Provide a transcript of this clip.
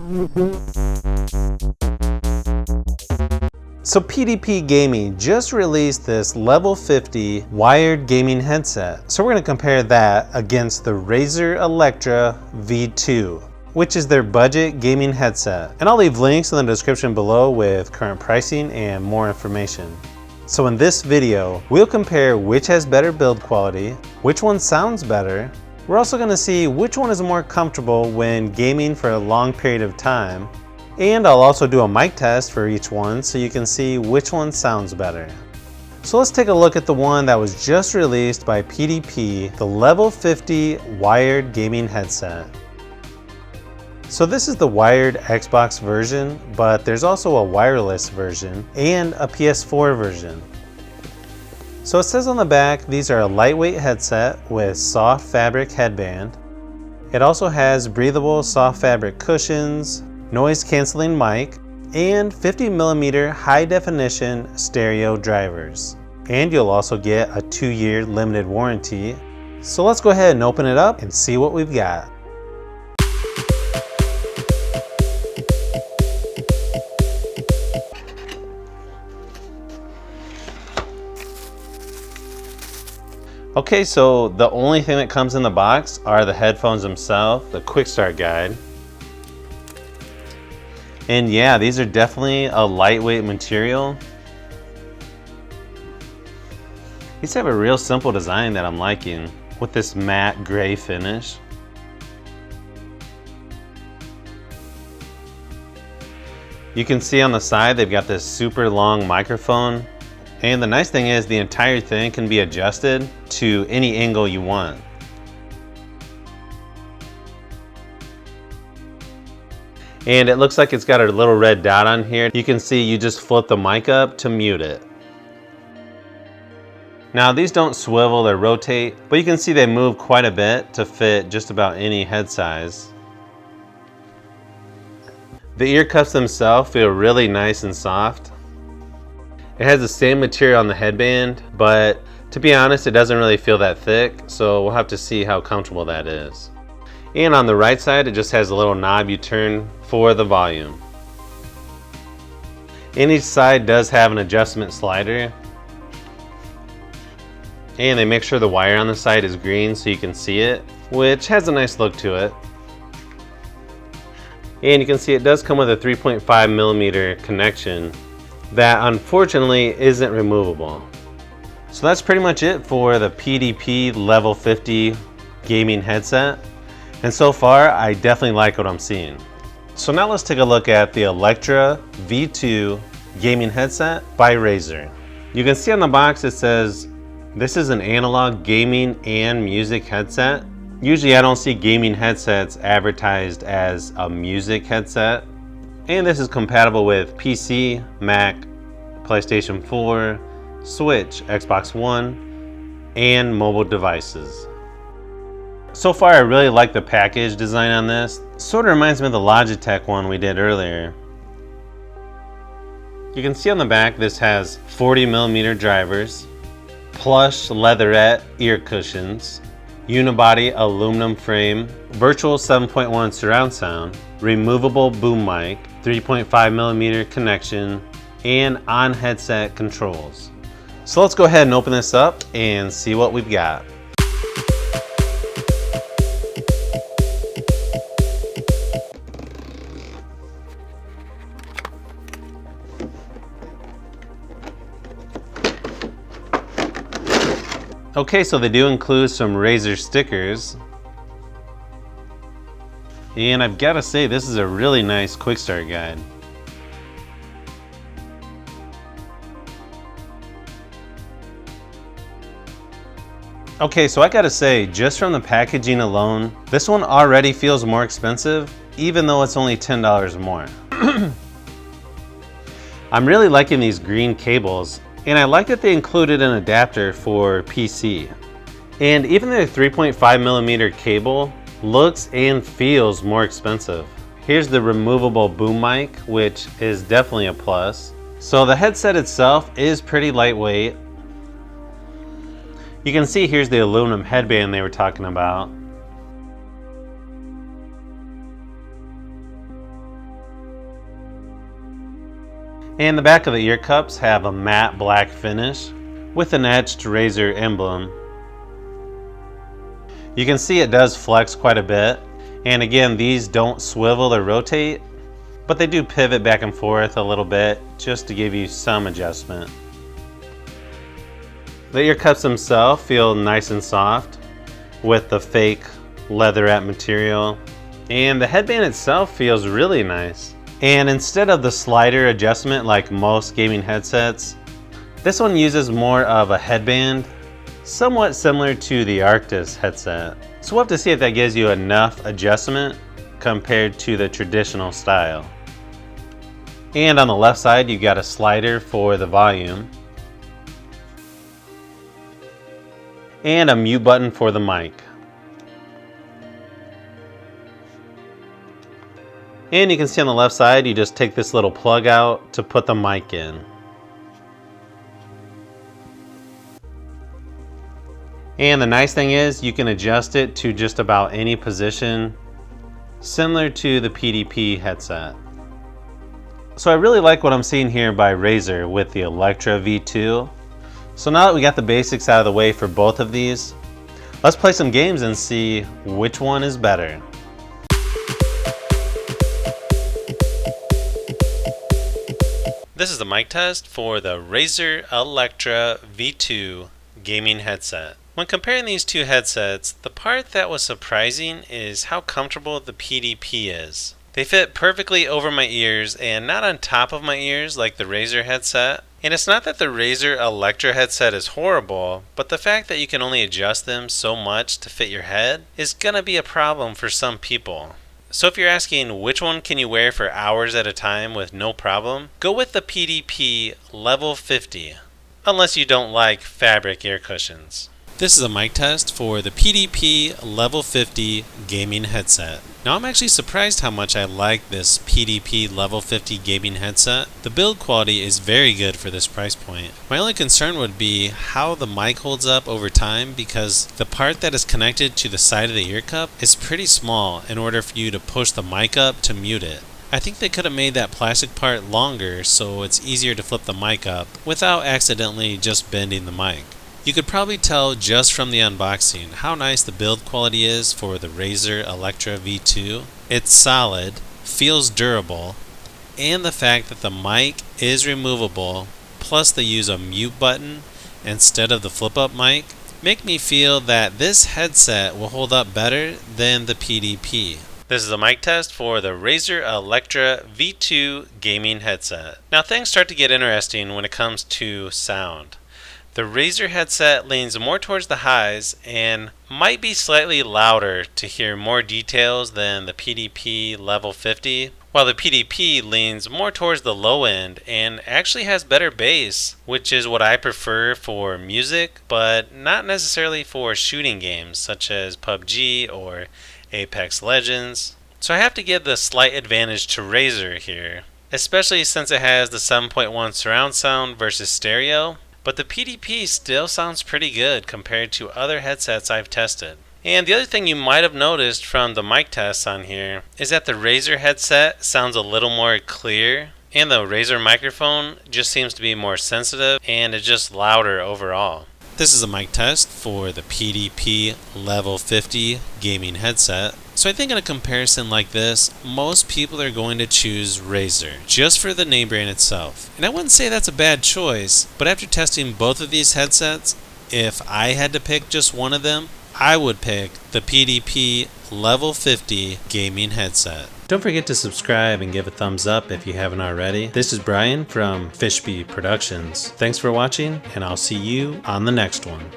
So PDP Gaming just released this Level 50 wired gaming headset. So we're going to compare that against the Razer Electra V2, which is their budget gaming headset. And I'll leave links in the description below with current pricing and more information. So in this video, we'll compare which has better build quality, which one sounds better. We're also going to see which one is more comfortable when gaming for a long period of time. And I'll also do a mic test for each one so you can see which one sounds better. So let's take a look at the one that was just released by PDP, the Level 50 wired gaming headset. So this is the wired Xbox version, but there's also a wireless version and a PS4 version. So it says on the back, these are a lightweight headset with soft fabric headband. It also has breathable soft fabric cushions, noise canceling mic, and 50mm high definition stereo drivers. And you'll also get a 2-year limited warranty. So let's go ahead and open it up and see what we've got. Okay, so the only thing that comes in the box are the headphones themselves, the quick start guide. And yeah, these are definitely a lightweight material. These have a real simple design that I'm liking with this matte gray finish. You can see on the side they've got this super long microphone. And the nice thing is the entire thing can be adjusted to any angle you want. And it looks like it's got a little red dot on here. You can see you just flip the mic up to mute it. Now these don't swivel or rotate, but you can see they move quite a bit to fit just about any head size. The ear cuffs themselves feel really nice and soft. It has the same material on the headband, but to be honest, it doesn't really feel that thick, so we'll have to see how comfortable that is. And on the right side, it just has a little knob you turn for the volume. And each side does have an adjustment slider. And they make sure the wire on the side is green so you can see it, which has a nice look to it. And you can see it does come with a 3.5mm connection that unfortunately isn't removable. So that's pretty much it for the PDP Level 50 gaming headset. And so far, I definitely like what I'm seeing. So now let's take a look at the Electra V2 gaming headset by Razer. You can see on the box it says, this is an analog gaming and music headset. Usually I don't see gaming headsets advertised as a music headset. And this is compatible with PC, Mac, PlayStation 4, Switch, Xbox One, and mobile devices. So far, I really like the package design on this. Sort of reminds me of the Logitech one we did earlier. You can see on the back this has 40mm drivers, plush leatherette ear cushions, unibody aluminum frame, virtual 7.1 surround sound, removable boom mic, 3.5mm connection, and on headset controls. So let's go ahead and open this up and see what we've got. Okay, so they do include some Razer stickers. And I've got to say, this is a really nice quick start guide. Okay, so I gotta say, just from the packaging alone, this one already feels more expensive, even though it's only $10 more. I'm really liking these green cables, and I like that they included an adapter for PC. And even their 3.5mm cable looks and feels more expensive. Here's the removable boom mic, which is definitely a plus. So the headset itself is pretty lightweight. You can see here's the aluminum headband they were talking about. And the back of the ear cups have a matte black finish with an etched Razer emblem. You can see it does flex quite a bit. And again, these don't swivel or rotate, but they do pivot back and forth a little bit just to give you some adjustment. The ear cups themselves feel nice and soft with the fake leatherette material. And the headband itself feels really nice. And instead of the slider adjustment like most gaming headsets, this one uses more of a headband, somewhat similar to the Arctis headset. So we'll have to see if that gives you enough adjustment compared to the traditional style. And on the left side, you've got a slider for the volume and a mute button for the mic. And you can see on the left side, you just take this little plug out to put the mic in. And the nice thing is you can adjust it to just about any position, similar to the PDP headset. So I really like what I'm seeing here by Razer with the Electra V2. So now that we got the basics out of the way for both of these, let's play some games and see which one is better. This is the mic test for the Razer Electra V2 gaming headset. When comparing these two headsets, the part that was surprising is how comfortable the PDP is. They fit perfectly over my ears and not on top of my ears like the Razer headset. And it's not that the Razer Electra headset is horrible, but the fact that you can only adjust them so much to fit your head is gonna be a problem for some people. So if you're asking which one can you wear for hours at a time with no problem, go with the PDP Level 50, unless you don't like fabric ear cushions. This is a mic test for the PDP Level 50 gaming headset. Now I'm actually surprised how much I like this PDP Level 50 gaming headset. The build quality is very good for this price point. My only concern would be how the mic holds up over time, because the part that is connected to the side of the ear cup is pretty small in order for you to push the mic up to mute it. I think they could have made that plastic part longer so it's easier to flip the mic up without accidentally just bending the mic. You could probably tell just from the unboxing how nice the build quality is for the Razer Electra V2. It's solid, feels durable, and the fact that the mic is removable, plus they use a mute button instead of the flip-up mic, make me feel that this headset will hold up better than the PDP. This is a mic test for the Razer Electra V2 gaming headset. Now things start to get interesting when it comes to sound. The Razer headset leans more towards the highs and might be slightly louder to hear more details than the PDP Level 50, while the PDP leans more towards the low end and actually has better bass, which is what I prefer for music, but not necessarily for shooting games such as PUBG or Apex Legends. So I have to give the slight advantage to Razer here, especially since it has the 7.1 surround sound versus stereo. But the PDP still sounds pretty good compared to other headsets I've tested. And the other thing you might have noticed from the mic tests on here is that the Razer headset sounds a little more clear, and the Razer microphone just seems to be more sensitive and it's just louder overall. This is a mic test for the PDP Level 50 gaming headset. So I think in a comparison like this, most people are going to choose Razer just for the name brand itself. And I wouldn't say that's a bad choice, but after testing both of these headsets, if I had to pick just one of them, I would pick the PDP Level 50 gaming headset. Don't forget to subscribe and give a thumbs up if you haven't already. This is Brian from Fishbee Productions. Thanks for watching, and I'll see you on the next one.